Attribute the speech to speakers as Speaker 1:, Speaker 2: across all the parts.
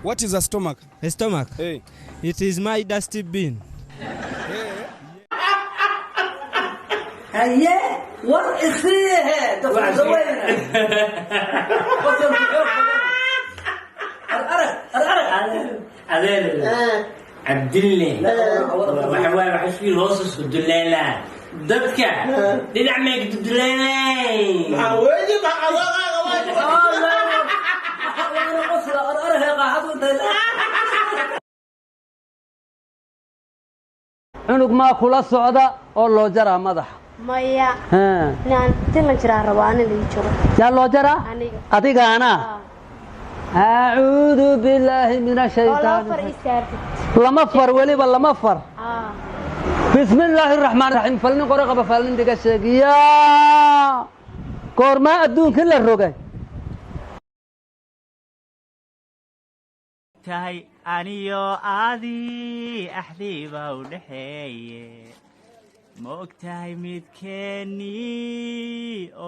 Speaker 1: What is a stomach?
Speaker 2: A stomach?
Speaker 1: Hey.
Speaker 2: It is my dusty bin.
Speaker 3: Yeah, what is it? The
Speaker 4: عبد الله وحوال وحشي لوصص الدلالة ضدك دي نعمك الدلالة
Speaker 3: ويجي مع
Speaker 5: cunug maa kula socda oo loo jaraa madaxa
Speaker 6: maya naan timan jiraa rabaana la jiro
Speaker 5: yaa loo jaraa adigaana a'uudu billahi minash shaytaan lama far waliba lama far bismillahir rahmaanir rahiim falni qoraqaba falni diga sheegiya koorma adduunka la rogay
Speaker 7: tahay aniyo aadi ahdiiba u dhaxeeye ma ogtahay midkeeni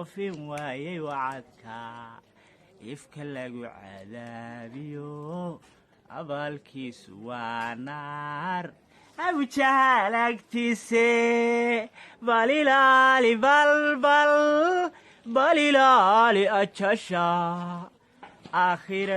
Speaker 7: ofin waayay wacadka ifka lagu cadaabiyo abaalkiisu waa naar abujaalagtiise balilaali balbal balilaali ajasha aakhira